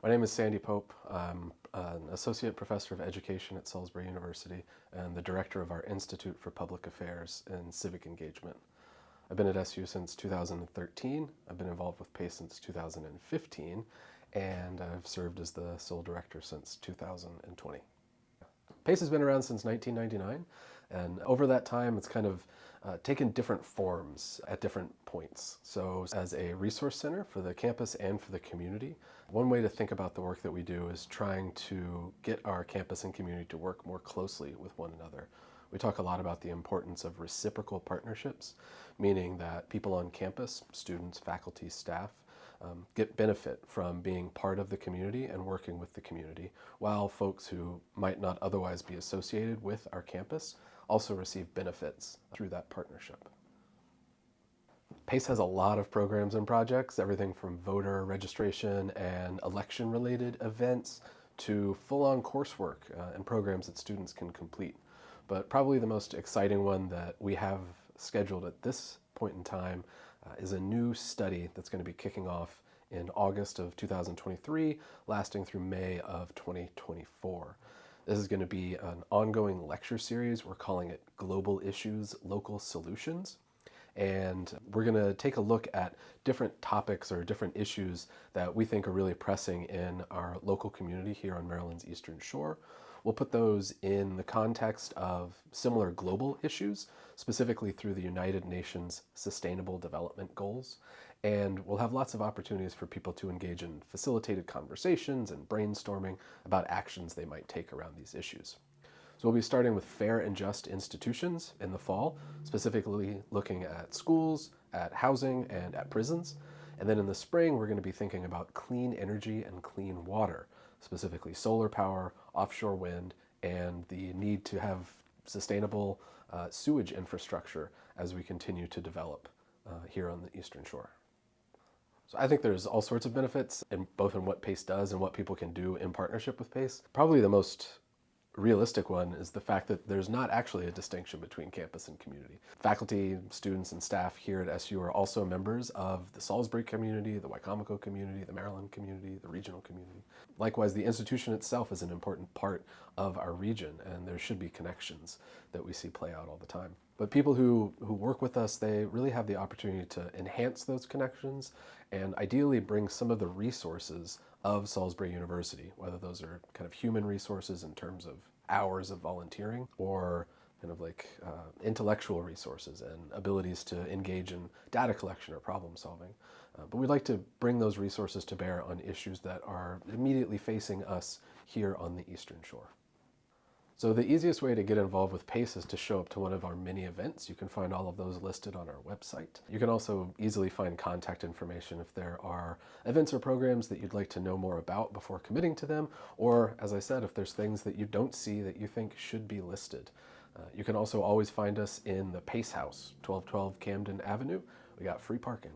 My name is Sandy Pope. I'm an associate professor of education at Salisbury University and the director of our Institute for Public Affairs and Civic Engagement. I've been at SU since 2013. I've been involved with PACE since 2015, and I've served as the sole director since 2020. PACE has been around since 1999, and over that time it's kind of taken different forms at different points. So as a resource center for the campus and for the community, one way to think about the work that we do is trying to get our campus and community to work more closely with one another. We talk a lot about the importance of reciprocal partnerships, meaning that people on campus, students, faculty, staff, get benefit from being part of the community and working with the community, while folks who might not otherwise be associated with our campus also receive benefits through that partnership. PACE has a lot of programs and projects, everything from voter registration and election-related events to full-on coursework and programs that students can complete. But probably the most exciting one that we have scheduled at this point in time is a new study that's going to be kicking off in August of 2023, lasting through May of 2024. This is going to be an ongoing lecture series. We're calling it Global Issues, Local Solutions. And we're going to take a look at different topics or different issues that we think are really pressing in our local community here on Maryland's Eastern Shore. We'll put those in the context of similar global issues, specifically through the United Nations Sustainable Development Goals. And we'll have lots of opportunities for people to engage in facilitated conversations and brainstorming about actions they might take around these issues. So we'll be starting with fair and just institutions in the fall, specifically looking at schools, at housing, and at prisons. And then in the spring, we're going to be thinking about clean energy and clean water, specifically solar power, offshore wind, and the need to have sustainable sewage infrastructure as we continue to develop here on the Eastern Shore. So I think there's all sorts of benefits in both in what PACE does and what people can do in partnership with PACE. Probably the most realistic one is the fact that there's not actually a distinction between campus and community. Faculty, students, and staff here at SU are also members of the Salisbury community, the Wicomico community, the Maryland community, the regional community. Likewise, the institution itself is an important part of our region, and there should be connections that we see play out all the time. But people who work with us, they really have the opportunity to enhance those connections and ideally bring some of the resources of Salisbury University, whether those are kind of human resources in terms of hours of volunteering or kind of like intellectual resources and abilities to engage in data collection or problem solving. But we'd like to bring those resources to bear on issues that are immediately facing us here on the Eastern Shore. So the easiest way to get involved with PACE is to show up to one of our mini events. You can find all of those listed on our website. You can also easily find contact information if there are events or programs that you'd like to know more about before committing to them, or, as I said, if there's things that you don't see that you think should be listed. You can also always find us in the PACE House, 1212 Camden Avenue. We got free parking.